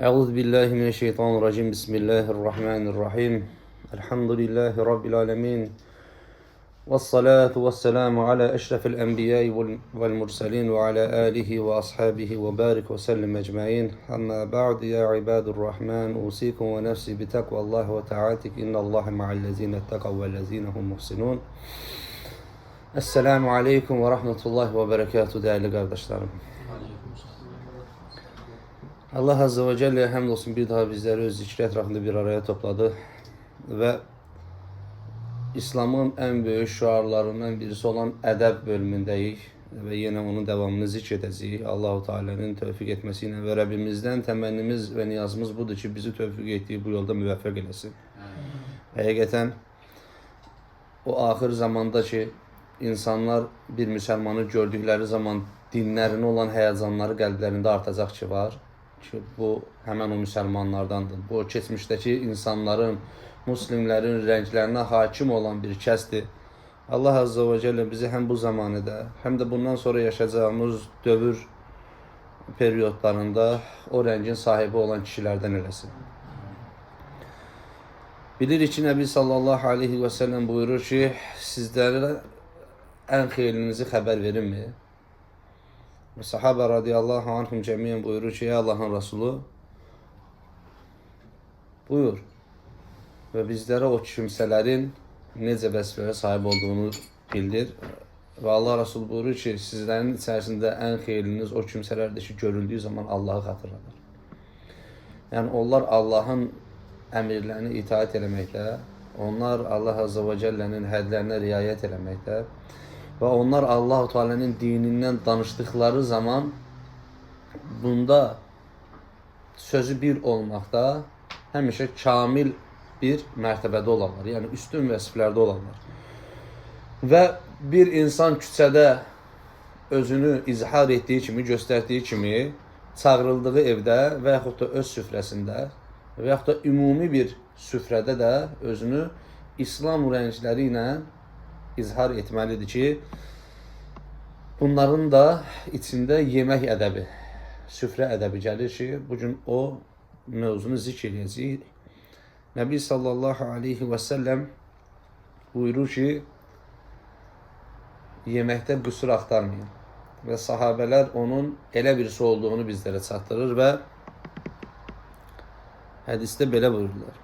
Euzu billahi mineşşeytanirracim. Bismillahirrahmanirrahim. Elhamdülillahi rabbil alamin. Ves salatu vesselamu ala eşrefil enbiya'i vel murselin ve ala alihi ve ashabihi ve barik ve sellem ecmaîn. Amma ba'd ya ibadurrahman, usikum ve nefsi bi takvallahi ve ta'atik. İnnallaha ma'allezine ittakav vellezine hum muhsinun. Esselamu aleyküm ve rahmetullahi ve berekatuhu değerli kardeşlerim. Allah Azze ve Celle'ye hamdolsun bir daha bizleri öz zikri etrafında bir araya topladı ve İslam'ın en büyük şuarlarından birisi olan edeb bölümündeyiz ve yine onun devamını zikredeceğiz. Allah-u Teala'nın tevfik etmesiyle ve Rabbimizden temennimiz ve niyazımız budur ki bizi tevfik ettiği bu yolda müvaffak eylesin. Hakikaten o ahir zamandaki insanlar bir Müslümanı gördükleri zaman dinlerine olan heyecanları qəlblərində artacaq ki var. Ki bu hemen o Müslümanlardandır. Bu geçmişteki insanların, Müslimlerin renklerine hakim olan bir kəsdir. Allah Azze ve Celle bizi hem bu zamanıda hem de bundan sonra yaşayacağımız dövür periyodlarında o rengin sahibi olan kişilerden eləsin. Bilirik ki Nebi sallallahu aleyhi ve sellem buyurur ki sizlere en xeyrinizi xəbər verin mi? Ve sahabe radıyallahu anhum cemiyen buyurur ki ya Allah'ın Resulü buyur ve bizlere o kimselerin nece vəzifəyə sahip olduğunu bildir. Ve Allah Resulü buyurur ki sizlerin içerisinde en xeyriniz o kimselerdir ki görüldüğü zaman Allah'ı hatırladır. Yani onlar Allah'ın əmirlərini itaat eləməkdə, onlar Allah Azze ve Celle'nin hədlərinə riayət eləməkdə ve onlar Allah-u Teala'nın dininden danıştıkları zaman bunda sözü bir olmakta həmişə kamil bir mərtəbədə olanlar, yani üstün vəsiflərdə olanlar. Ve bir insan küçədə özünü izhar ettiği kimi, göstərdiyi kimi çağrıldığı evdə və yaxud da öz süfrəsində və yaxud da ümumi bir süfrədə də özünü İslam rəngləri ilə izhar etməlidir ki, bunların da içində yemək ədəbi, süfrə ədəbi gəlir ki, bugün o mövzunu zikr edəcəyik. Nəbi sallallahu aleyhi və səlləm buyurur ki, yeməkdə qüsur axtarmayın. Və sahabələr onun elə birisi olduğunu bizlərə çatdırır və hədisdə belə buyururlar.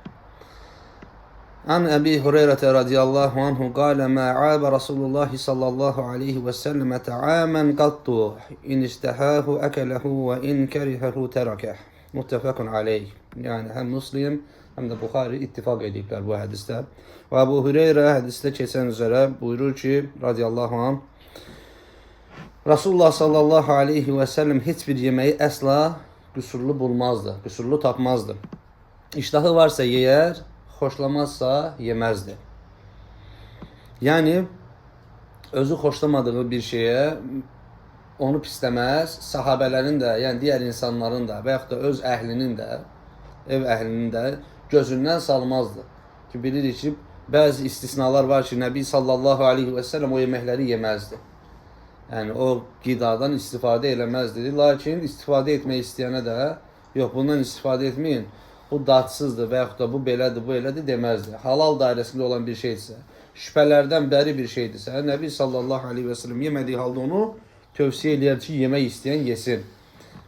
An Ebi Hureyre radıyallahu anhu qala ma aaba Rasulullah sallallahu aleyhi ve sellem ta'aman qattu in istahahu akalahu ve in karihahu terakah. Muttefakun aleyh. Yani hem Müslim hem de Bukhari ittifak ediblər bu hədisdə. Ve Ebu Hureyre hədisdə keçən üzere buyurur ki radıyallahu anh Rasulullah sallallahu aleyhi ve sellem hiçbir yemeği əsla qüsurlu bulmazdı, qüsurlu tapmazdı. İştahı varsa yer, xoşlamazsa yeməzdi. Yani özü xoşlamadığı bir şeye onu pisləməz, sahabələrin də, yəni diğer insanların da və yaxud da öz əhlinin də, ev əhlinin də gözündən salmazdı. Ki bilirik ki, bəzi istisnalar var ki, Nəbi sallallahu aleyhi ve sellem o yeməkləri yeməzdi. Yani o qidadan istifadə eləməzdi. Lakin istifadə etmək istəyənə də, yox bundan istifadə etməyin, bu dadsızdır və yaxud da bu belədir, bu elədir deməzdi. Halal dairəsində olan bir şeydirsə, şübhələrdən bəri bir şeydirsə, Nəbi sallallahu aleyhi ve sellem yemədiyi halda onu tövsiyə eləyər ki, yemək istəyən yesin.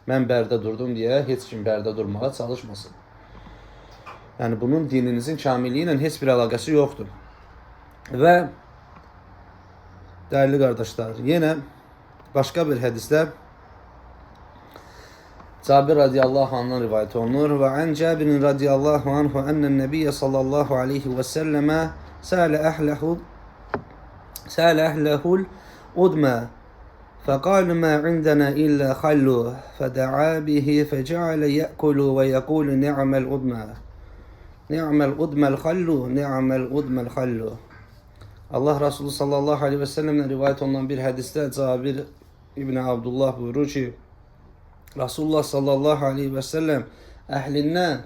Mən bərdə durdum deyə heç kim bərdə durmağa çalışmasın. Yani bunun dininizin kamilliyi ilə heç bir əlaqəsi yoxdur. Və değerli kardeşler, yine başka bir hadiste Cabir radıyallahu anh'dan rivayet olunur. Ve an Cabir radıyallahu anhu ennen nebiyye sallallahu aleyhi ve selleme sâle ehlehul udma فقال ما عندنا إلا خل فدعا به فجعل يأكل ويقول نعم الأدمى نعم الأدمى الخل نعم الأدمى الخل. Allah Resulü sallallahu aleyhi ve sellem'den rivayet olunan bir hadiste Cabir İbni Abdullah buyurur ki Resulullah sallallahu aleyhi ve sellem əhlindən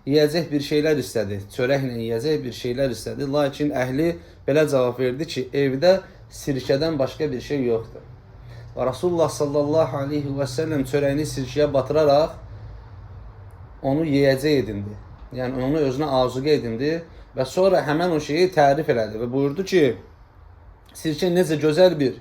yiyəcək bir şeyler istedi. Çörəklə yiyəcək bir şeyler istedi. Lakin əhli belə cavab verdi ki evdə sirkədən başqa bir şey yoxdur. Və Resulullah sallallahu aleyhi ve sellem çörəyini sirkəyə batıraraq onu yeyəcək edindi. Yəni onu özünə arzuqa edindi və sonra həmən o şeyi tərif elədi və buyurdu ki, sirkə necə gözəl bir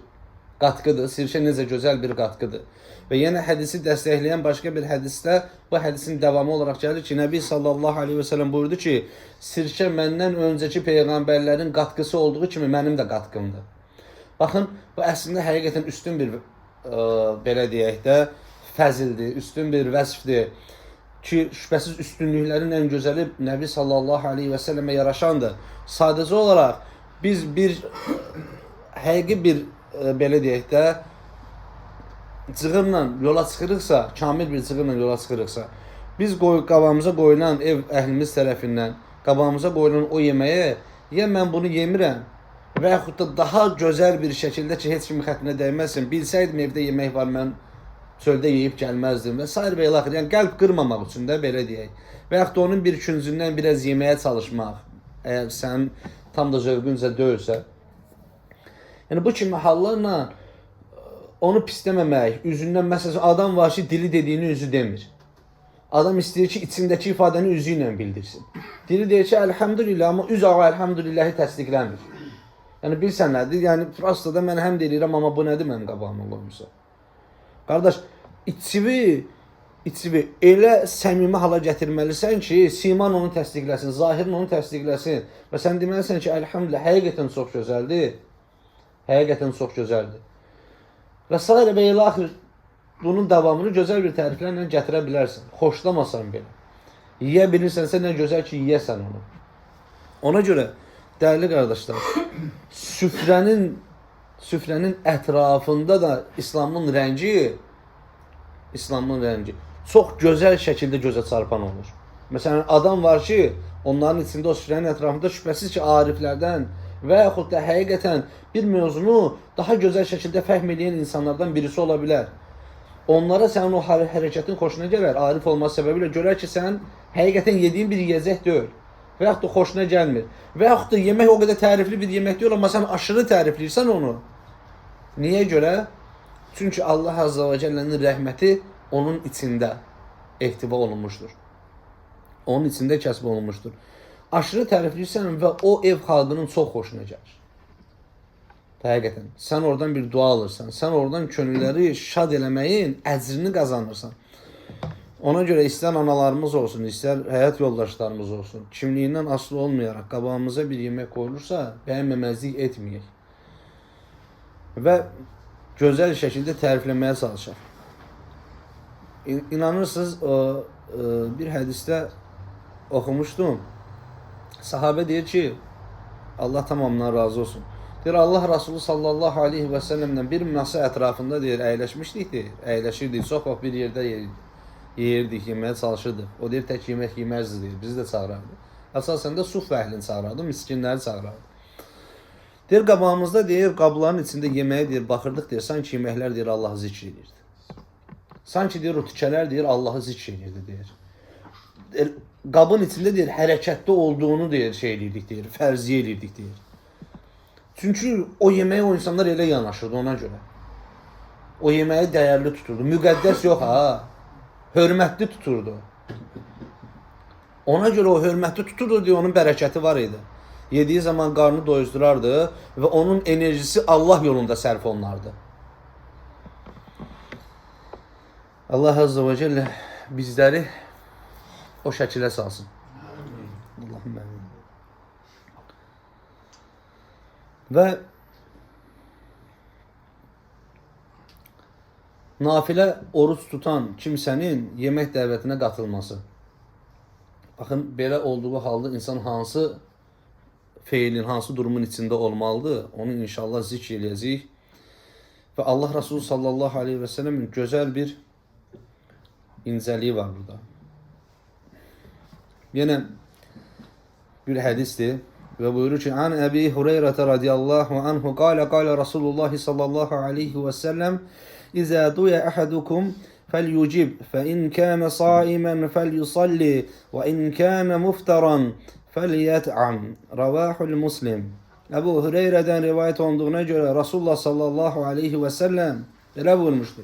qatqıdır, sirkə necə gözəl bir qatqıdır. Və yenə hədisi dəstəkləyən başqa bir hədisdə bu hədisin davamı olaraq gəlir ki, Nəbi sallallahu aleyhi və səlləm buyurdu ki, sirkə məndən öncəki peyğəmbərlərin qatqısı olduğu kimi mənim də qatqımdır. Baxın, bu əslində həqiqətən üstün bir belə deyək də fəzildir, üstün bir vəsfdir ki, şübhəsiz üstünlüklərin ən gözəli Nəbi sallallahu aleyhi və səlləmə yaraşandır. Sadəcə olaraq biz bir həqiqi bir belə deyək də cığırla yola çıxırıqsa, kamil bir cığırla yola çıxırıqsa, biz qabağımıza qoyulan ev əhlimiz tərəfindən qabağımıza qoyulan o yeməyə ya mən bunu yemirəm və yaxud da daha gözəl bir şəkildə ki, heç kimin xətrinə dəyməsin, bilsəydim evdə yemək var, mən çöldə yeyib gəlməzdim və s. və ilaxır. Yəni qəlb qırmamaq üçün də belə deyək. Və yaxud da onun bir küncündən biraz yeməyə çalışmaq, əgər sən tam da zövqüncə deyilsə. Yəni bu kimi hallarla onu pisləməmək, üzündən məsələn adam var ki, dili dediyini üzü demir. Adam istəyir ki, içindəki ifadəni üzü ilə bildirsin. Dili deyir ki, əlhamdülillah, amma üz ağa əlhamdülillahi təsdiqləmir. Yəni bilsən nədir? Yəni prosta da mən həm deyirəm, amma bu nədir mənim qabağıma qoymuşsa? Qardaş, içivi elə səmimi hala gətirməlisən ki, siman onu təsdiqləsin, zahirin onu təsdiqləsin və sən deməlisən ki, əlhamdülillah, həqiqətən çox gözəldir. Həqiqətən çox gözəldir. Və s. və ilaxır, bunun davamını gözəl bir təriflərlə gətirə bilərsən. Xoşlamasan belə. Yeyə bilirsənsə nə gözəl ki, yeyəsən onu. Ona görə, dəyərli qardaşlar, süfrənin ətrafında da İslamın rəngi çox gözəl şəkildə gözə çarpan olur. Məsələn, adam var ki, onların içində o süfrənin ətrafında şübhəsiz ki, ariflərdən və yaxud da həqiqətən bir mövzunu daha gözəl şəkildə fəhm edən insanlardan birisi ola bilər. Onlara sənin o hərəkətin xoşuna gələr, arif olması səbəbilə görər ki, sən həqiqətən yediyin bir yiyəcək deyil və yaxud da xoşuna gəlmir. Və yaxud da yemək o qədər tərifli bir yemək deyil, amma sən aşırı tərifləyirsən onu. Niyə görə? Çünki Allah Azza və Cəllənin rəhməti onun içində ehtiva olunmuşdur. Onun içində kəsb olunmuşdur. Aşırı tərifləyirsən və o ev xalqının çox xoşuna gəlir. Həqiqətən, sən oradan bir dua alırsan, sən oradan könülləri şad eləməyin əcrini qazanırsan. Ona görə istər analarımız olsun, istər həyat yoldaşlarımız olsun, kimliyindən asılı olmayaraq qabağımıza bir yemək qoyulursa, bəyənməməzlik etməyək. Və gözəl şəkildə tərifləməyə çalışaq. İnanırsınız, bir hədisdə oxumuşdum. Sahabə deyir ki, Allah tamamından razı olsun. Deyir, Allah Rasulü sallallahu aleyhi və səlləmlə bir masa ətrafında deyir, əyləşmişdik deyir, əyləşirdik, çox vaxt bir yerdə yeyirdik, yeməyə çalışırdıq. O deyir, tək yemək yeməzdi deyir, bizi də çağırardı. Əsasən də suf əhlini çağırardı, miskinləri çağırardı. Deyir, qabağımızda deyir, qabların içində yeməyə deyir, baxırdıq deyir, sanki yeməklər deyir, Allahı zikr edirdi. Sanki deyir, o tükələr deyir, Allahı zikr edirdi deyir. Qabın içində deyir, hərəkətdə olduğunu deyir, şey edirdik deyir, fərziyə edirdik deyir. Çünki o yeməyə o insanlar elə yanaşırdı ona görə. O yeməyi dəyərli tuturdu. Müqəddəs yox ha. Hörmətli tuturdu. Ona görə o hörmətli tuturdu deyə onun bərəkəti var idi. Yediyi zaman qarnı doyuzdurardı və onun enerjisi Allah yolunda sərf olunardı. Allah Azza və Cəllə bizləri o şəkilə salsın. Allahümme əmin. Və nafilə oruç tutan kimsənin yemək dəvətinə qatılması. Baxın, belə olduğu halda insan hansı feilin, hansı durumun içində olmalıdır, onu inşallah zikr eləyəcəyik. Və Allah Resulü sallallahu aleyhi və səlləmin gözəl bir incəliyi var burada. Yenə bir hədisdir. Ve buyurur ki, an Ebi Hureyre radiyallahu anhu qala Rasulullah sallallahu aleyhi ve sellem İzâ duya ahadukum فَلْيُجِبْ فَإِنْ كَانَ صَائِمًا فَلْيُصَلِّ وَإِنْ كَانَ مُفْتَرًا فَلْيَتْعَمْ Ravahul Muslim. Ebu Hureyre'den rivayet olduğuna göre Resulullah sallallahu aleyhi ve sellem belə buyurmuştur.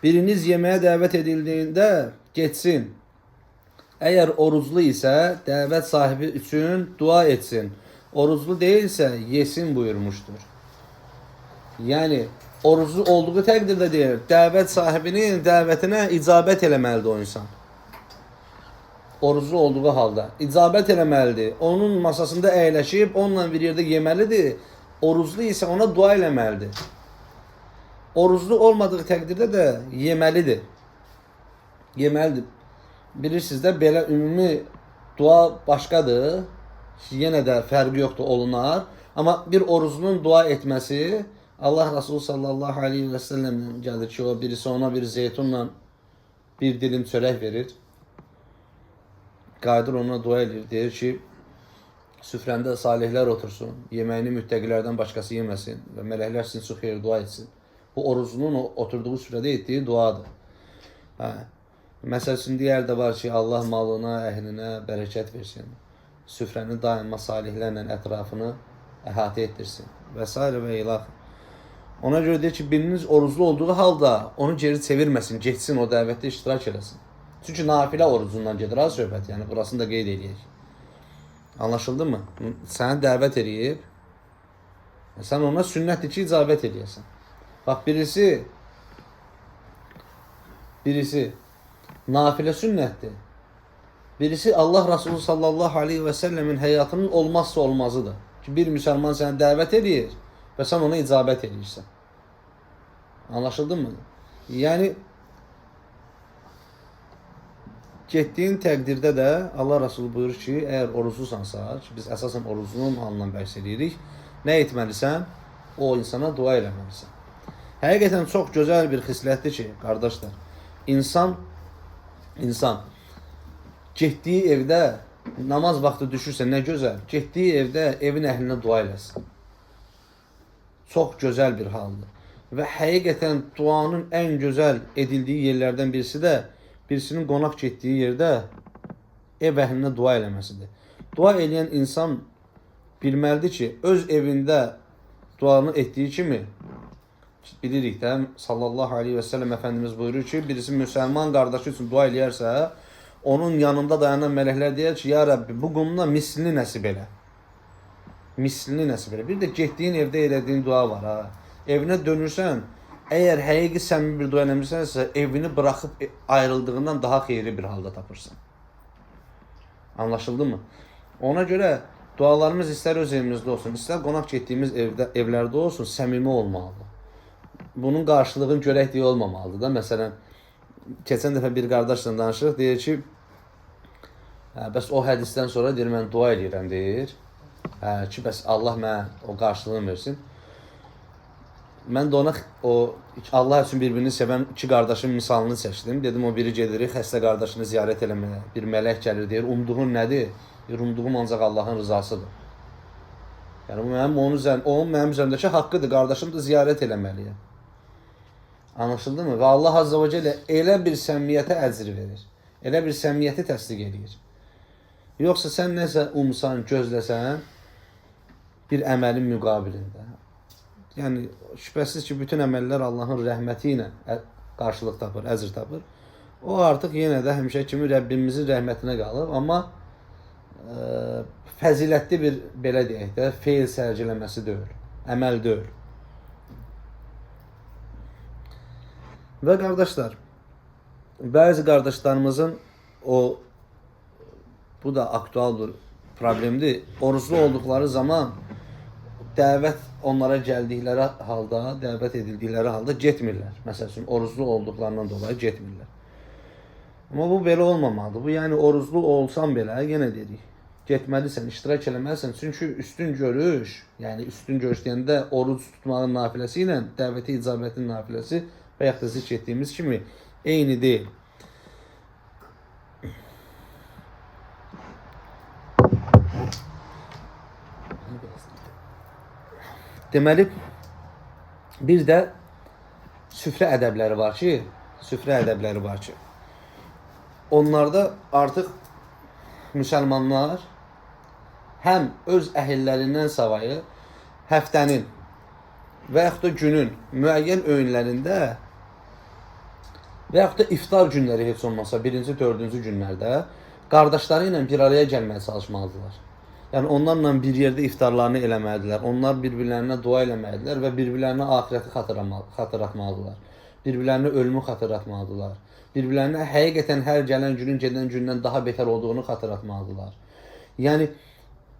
Biriniz yemeğe davet edildiğinde geçsin. Eğer oruclu ise dəvət sahibi üçün dua etsin. Oruclu değilse yesin buyurmuştur. Yani oruclu olduğu təqdirdə deyir, dəvət sahibinin dəvətinə icabət eləməlidir o insan. Oruclu olduğu halda icabət eləməlidir. Onun masasında əyləşib, onunla bir yerdə yeməlidir. Oruclu ise ona dua eləməlidir. Oruclu olmadığı təqdirdə də yeməlidir. Yeməlidir. Bilirsiniz də belə ümumi dua başqadır. Yenə də fərqi yoxdur, olunar. Amma bir oruclunun dua etməsi, Allah Resulü sallallahu aleyhi ve sellem'den gəlir ki, o birisi ona bir zeytunla bir dilim çörək verir. Qayıdır ona dua edir. Deyir ki, süfrəndə salihlər otursun, yeməyini müttəqilərdən başqası yeməsin və mələklər sizin üçün xeyir dua etsin. Bu oruclunun oturduğu süfrədə etdiyi duadır. Məsəl üçün digər də var ki, Allah malına, əhlinə bərəkət versin. Süfrəni daima salihlərlə ətrafını əhatə etdirsin. Və s. və ilah. Ona görə deyir ki, biriniz oruclu olduğu halda onu geri çevirməsin, geçsin, o dəvətdə iştirak eləsin. Çünki nafilə orucundan gedir ha söhbət. Yəni burasını da qeyd edək. Anlaşıldı mı? Səni dəvət edib, sən ona sünnətdir ki, icabət edəsən. Bax, birisi nafilə sünnətdir. Birisi Allah Resulü sallallahu aleyhi ve sellemin həyatının olmazsa olmazıdır. Ki, bir müsəlman səni dəvət edir və sən ona icabət edirsən. Anlaşıldı mı? Yəni, getdiyin təqdirdə də Allah Resulü buyurur ki, əgər oruclusansa, ki, biz əsasən oruclunun halından bəhs edirik, nə etməlisən? O insana dua eləməlisən. Həqiqətən çox gözəl bir xislətdir ki, qardaşlar, insan getdiyi evdə namaz vaxtı düşürsə nə gözəl, getdiyi evdə evin əhlinə dua eləsin. Çox gözəl bir haldır. Və həqiqətən duanın ən gözəl edildiyi yerlərdən birisi də birisinin qonaq getdiyi yerdə ev əhlinə dua eləməsidir. Dua eləyən insan bilməlidir ki, öz evində duanı etdiyi kimi bilirik də, sallallahu aleyhi ve sellem Efendimiz buyurur ki, birisi müsəlman qardaşı üçün dua eləyərsə, onun yanında dayanan mələklər deyər ki, ya Rabbi, bu quluna mislini nəsib elə. Mislini nəsib elə. Bir də getdiyin evdə elədiyin dua var ha. Evinə dönürsən, əgər həqiqi səmimi bir dua eləmirsənsə, evini bıraxıb ayrıldığından daha xeyirli bir halda tapırsan. Anlaşıldı mı? Ona görə dualarımız istər öz evimizdə olsun, istər qonaq getdiyimiz evlərdə olsun, səmimi olmalıdır. Bunun qarşılığını görək deyə olmamalıdır da. Məsələn, keçən dəfə bir qardaşla danışırıq, deyir ki, bəs o hədisdən sonra deyir, mən dua edirəm, deyir ki, bəs Allah mənə o qarşılığını versin. Mən də ona Allah üçün birbirini sevən iki qardaşın misalını çəkdim. Dedim, o biri gedirik, xəstə qardaşını ziyarət eləməyə. Bir mələk gəlir, deyir, umduğun nədir? Umduğum ancaq Allahın rızasıdır. Yəni, onun mənim üzərimdəki haqqıdır, qardaşım da ziyarət eləməliyəm. Anlaşıldı mı? Və Allah Azze ve Celle elə bir səmimiyyətə əcr verir. Elə bir səmimiyyəti təsdiq edir. Yoxsa sən nəsə umsan, gözləsən bir əməlin müqabilində. Yəni, şübhəsiz ki, bütün əməllər Allahın rəhməti ilə qarşılıq tapır, əcr tapır. O artıq yenə də həmişə kimi Rəbbimizin rəhmətinə qalır. Amma fəzilətli bir, belə deyək də, feil sərgiləməsi deyil, əməl deyil. Və qardaşlar, bəzi qardaşlarımızın bu da aktual bir problemdir. Oruclu olduqları zaman dəvət onlara gəldikləri halda, dəvət edildikləri halda getmirlər. Məsəl üçün, oruclu olduqlarından dolayı getmirlər. Amma bu belə olmamalıdır. Bu, yəni, oruclu olsan belə, yenə dedik, getməlisən, iştirak eləməlisən. Çünki üstün görüş, yəni üstün görüş deyəndə oruc tutmağın nafiləsi ilə dəvəti icabətin nafiləsi və yaxud da zikr etdiyimiz kimi eyni deyil. Deməli, bir də süfrə ədəbləri var ki, onlarda artıq müsəlmanlar həm öz əhillərindən savayı həftənin və yaxud da günün müəyyən öğünlərində və yaxud da iftar günləri heç olmasa, birinci, dördüncü günlərdə qardaşları ilə bir araya gəlməyə çalışmalıdırlar. Yəni onlarla bir yerdə iftarlarını eləməlidirlər. Onlar bir-birlərinə dua eləməlidirlər və bir-birlərinə axirəti xatırlatmalıdırlar. Bir-birlərinə ölümü xatırlatmalıdırlar. Bir-birlərinə həqiqətən hər gələn günün gedən gündən daha betər olduğunu xatırlatmalıdırlar. Yəni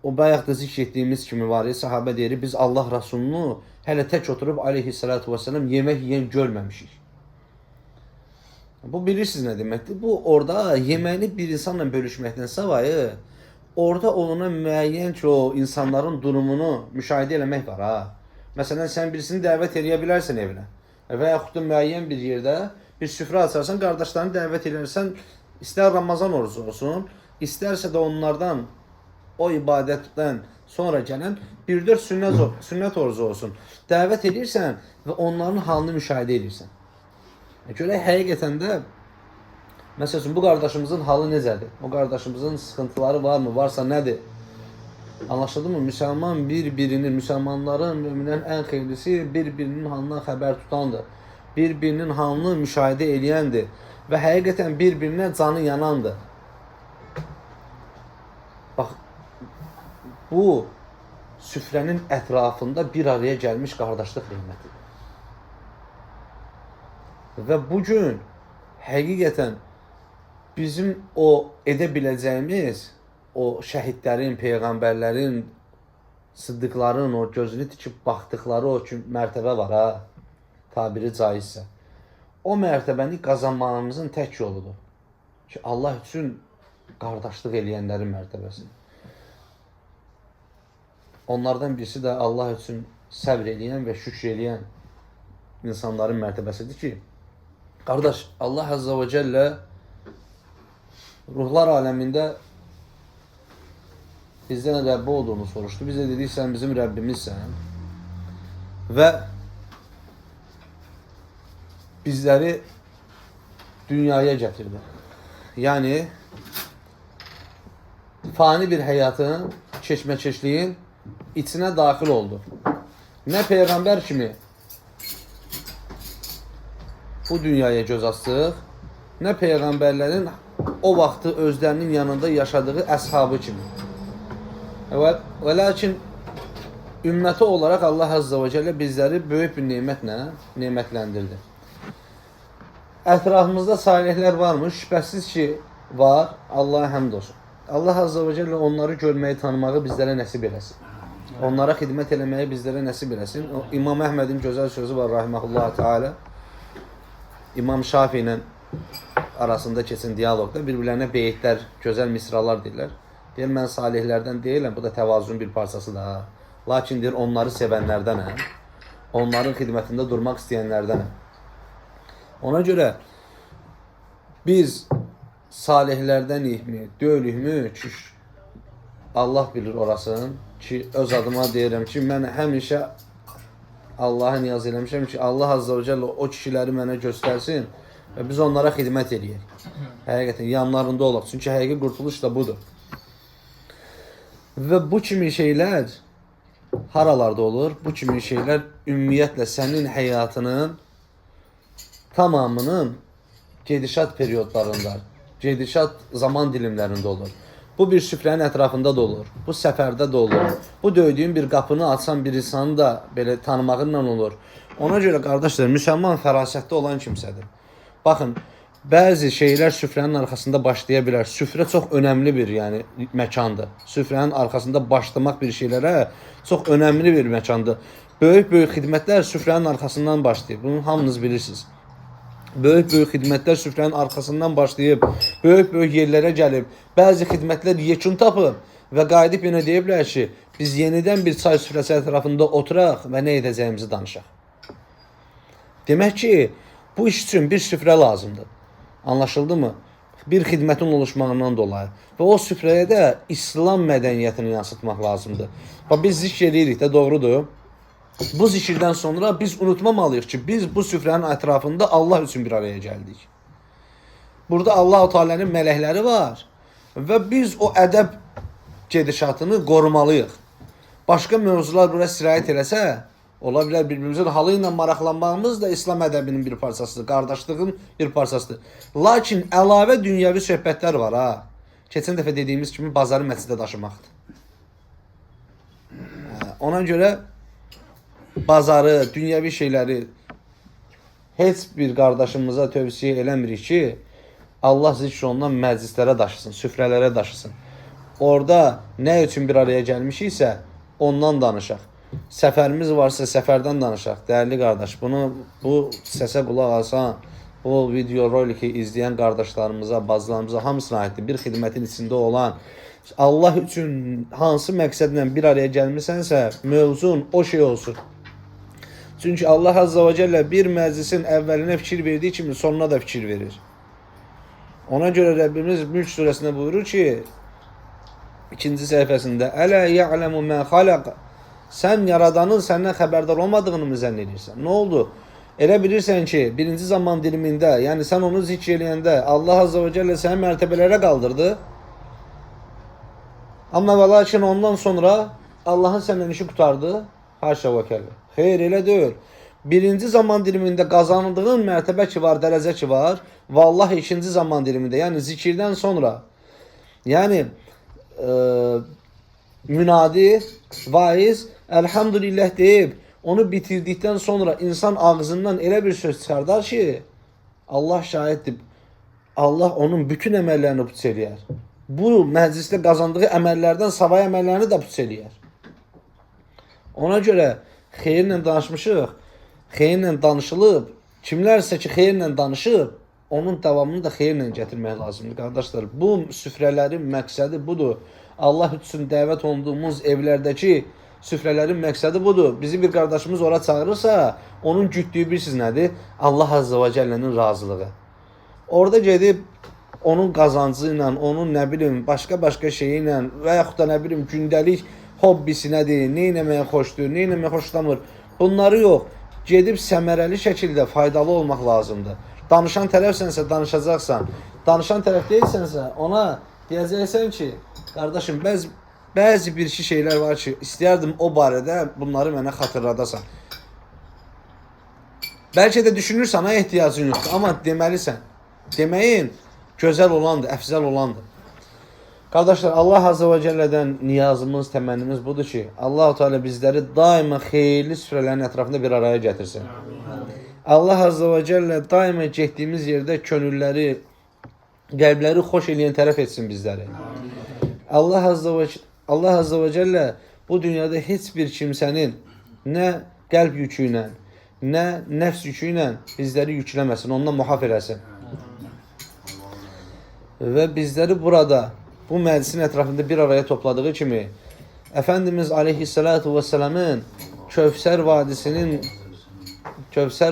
o bayaq da zikr etdiyimiz kimi var ya, sahabə deyir, biz Allah Rasulunu hələ tək oturub aleyhissalatu vesselam yemək yeyən görməmişik. Bu bilirsiniz nə deməkdir? Bu orada yeməyini bir insanla bölüşməkdən savayı orada olunan müəyyən ki, o insanların durumunu müşahidə eləmək var ha. Məsələn, sən birisini dəvət edə bilərsən evinə. Və yaxud da müəyyən bir yerdə bir süfrə açarsan, qardaşlarını dəvət edərsən, istər Ramazan orucu olsun, istərsə də onlardan o ibadətdən sonra gələn 1-4 sünnət orucu olsun. Dəvət edirsən və onların halını müşahidə edirsən. Görək, həqiqətən də məsələn, bu qardaşımızın halı necədir? O qardaşımızın sıxıntıları varmı? Varsa nədir? Anlaşıldı mı? Müsəlman müsəlmanların, müminlərin ən xeyirlisi bir-birinin halından xəbər tutandır. Bir-birinin halını müşahidə eləyəndir. Və həqiqətən bir-birinə canı yanandır. Bax, bu süfrənin ətrafında bir araya gəlmiş qardaşlıq qiymətidir. Və bugün həqiqətən bizim o edə biləcəyimiz, o şəhidlərin, peyğəmbərlərin, sıddıqların o gözünü tikib baxdıqları o mərtəbə var ha, tabiri caizsə. O mərtəbəni qazanmağımızın tək yoludur ki, Allah üçün qardaşlıq eləyənlərin mərtəbəsi. Onlardan birisi də Allah üçün səbr eləyən və şükür eləyən insanların mərtəbəsidir ki, qardaş, Allah Azza və Cəllə ruhlar aləmində bizdən Rəbbi olduğunu soruşdu. Biz də dedik, sən bizim Rəbbimizsən və bizləri dünyaya gətirdi. Yəni, fani bir həyatın, keçməkeşliyin içinə daxil oldu. Nə Peyğəmbər kimi bu dünyaya göz açdıq, nə Peyğəmbərlərin o vaxtı özlərinin yanında yaşadığı əshabı kimi. Və lakin ümməti olaraq Allah Azza və Cəllə bizləri böyük bir nemətlə nemətləndirdi. Ətrafımızda salihlər varmış, şübhəsiz ki var, Allah'a həmd olsun. Allah Azza və Cəllə onları görməyi, tanımağı bizlərə nəsib eləsin. Onlara xidmət eləməyi bizlərə nəsib eləsin. İmam Əhmədin gözəl sözü var, rahiməhullah teala. İmam Şafi ilə arasında keçən diyaloqda bir-birlərinə beytlər, gözəl misralar deyirlər. Deyir, mən salihlərdən deyiləm, bu da təvazunun bir parçası da. Lakin deyir, onları sevənlərdənəm, onların xidmətində durmaq istəyənlərdənəm. Ona görə biz salihlərdənikmi, deyilmi, ki Allah bilir orasını, ki öz adıma deyirəm ki, mən həmişə Allah'a niyaz eləmişəm ki, Allah Azza və Cəllə o kişiləri mənə göstərsin və biz onlara xidmət edəyik. Həqiqətən yanlarında olaq. Çünki həqiqi qurtuluş da budur. Və bu kimi şeylər haralarda olur? Bu kimi şeylər ümumiyyətlə sənin həyatının tamamının gedişat periodlarında, gedişat zaman dilimlərində olur. Bu bir süfrənin ətrafında da olur. Bu səfərdə də olur. Bu döydüyün bir qapını açan bir insanı da belə tanımağınla olur. Ona görə qardaşlar, müsəlman fərasətli olan kimsədir. Baxın, bəzi şeylər süfrənin arxasında başlaya bilər. Süfrə çox önəmli bir məkandır. Süfrənin arxasında başlamaq bir şeylərə çox önəmli bir məkandır. Böyük xidmətlər süfrənin arxasından başlayır. Bunu hamınız bilirsiniz. Böyük xidmətlər süfrənin arxasından başlayıb, böyük yerlərə gəlib, bəzi xidmətlər yekun tapıb və qayıdıb yenə deyiblər ki, biz yenidən bir çay süfrəsi ətrafında oturaq və nə edəcəyimizi danışaq. Demək ki, bu iş üçün bir süfrə lazımdır. Anlaşıldı mı? Bir xidmətin oluşmağından dolayı. Və o süfrəyə də İslam mədəniyyətini yansıtmaq lazımdır. Biz zikr edirik də, doğrudur. Bu zikirdən sonra biz unutmamalıyıq ki, biz bu süfrənin ətrafında Allah üçün bir araya gəldik. Burada Allah-u Teala'nın mələkləri var və biz o ədəb gedişatını qorumalıyıq. Başqa mövzular bura sirayət eləsə, ola bilər birbirimizin halı ilə maraqlanmağımız da İslam ədəbinin bir parçasıdır, qardaşlığın bir parçasıdır. Lakin əlavə dünyəvi söhbətlər var ha. keçən dəfə dediyimiz kimi bazarı məscidə daşımaqdır. Ona görə bazarı, dünyəvi şeyləri heç bir qardaşımıza tövsiyə eləmirik ki, Allah zikr olunan məclislərə daşısın, süfrələrə daşısın. Orada nə üçün bir araya gəlmişiksə, ondan danışaq. Səfərimiz varsa səfərdən danışaq. Dəyərli qardaş, bu səsə qulaq alsan, bu video roliki izləyən qardaşlarımıza, bacılarımıza hamısına aiddir. Bir xidmətin içində olan, Allah üçün hansı məqsədlə bir araya gəlmisənsə, mövzun o şey olsun. Çünki Allah Azza və Cəllə bir məclisin əvvəlinə fikir verdiyi kimi sonuna da fikir verir. Ona görə Rəbbimiz Mülk surəsində buyurur ki, 2-ci səhifəsində Ələ ya'ləmu mən xalaq. Sən yaradanın səndən xəbərdar olmadığını mı zənn edirsən? Nə oldu? Elə bilirsən ki, birinci zaman dilimində, yəni sən onu zikr eləyəndə Allah Azza və Cəllə səni mərtəbələrə qaldırdı. Amma və lakin ondan sonra Allahın səndən işi qutardı. Haşa və kəllə. Xeyr, elə deyil. Birinci zaman dilimində qazandığın mərtəbə ki var, dərəcə ki var, vallahi ikinci zaman dilimində, yəni zikirdən sonra, yəni münadi, vaiz, elhamdülillah deyib, onu bitirdikdən sonra insan ağzından elə bir söz çıxardar ki, Allah şahiddir, Allah onun bütün əməllərini puç eləyər. Bu məclisdə qazandığı əməllərdən savay əməllərini də puç eləyər. Ona görə xeyirlə danışmışıq, xeyirlə danışılıb, kimlərsə ki xeyirlə danışıb, onun davamını da xeyirlə gətirmək lazımdır. Qardaşlar, bu süfrələrin məqsədi budur. Allah üçün dəvət olunduğumuz evlərdəki süfrələrin məqsədi budur. Bizi bir qardaşımız ora çağırırsa, onun gütdüyü bilirsiniz nədir? Allah Azza və Cəllənin razılığı. Orada gedib, onun qazancı ilə, onun nə bilim, başqa şeyi ilə və yaxud da nə bilim, gündəlik hobbisi nədir, nə eləməyə xoşdur, nə eləməyə xoşlamır. Bunları yox, gedib səmərəli şəkildə faydalı olmaq lazımdır. Danışan tərəfsənsə danışacaqsan, danışan tərəf deyilsənsə ona deyəcəksən ki, qardaşım, bəzi bir şeylər var ki, istəyərdim o barədə bunları mənə xatırladasan. Bəlkə də düşünürsən, ona ehtiyacın yoxdur, amma deməlisən. Deməyin gözəl olandır, əfzəl olandır. Qardaşlar, Allah Azza və Cəllədən niyazımız, təmənnimiz budur ki, Allah-u Teala bizləri daima xeyirli süfrələrin ətrafında bir araya gətirsin. Allah Azza və Cəllə daima getdiyimiz yerdə könülləri, qəlbləri xoş eləyən tərəf etsin bizləri. Allah Azza və Cəllə bu dünyada heç bir kimsənin nə qəlb yükü ilə, nə nəfs yükü ilə bizləri yükləməsin, ondan mühaf eləsin. Və bizləri burada, bu məclisin ətrafında bir araya topladığı kimi, Əfəndimiz Aleyhissalatu vesselamın Kövsər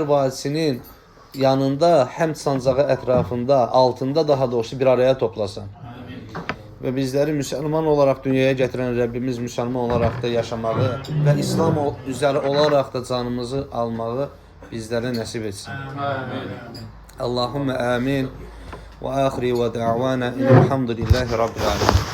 vadisinin yanında, həmd sancağı ətrafında, altında daha doğrusu bir araya toplasın. Və bizləri müsəlman olaraq dünyaya gətirən Rəbbimiz müsəlman olaraq da yaşamağı və İslam üzəri olaraq da canımızı almağı bizlərə nəsib etsin. Allahümme amin. Və axiri və da'vana elhamdülillahi rabbil alamin.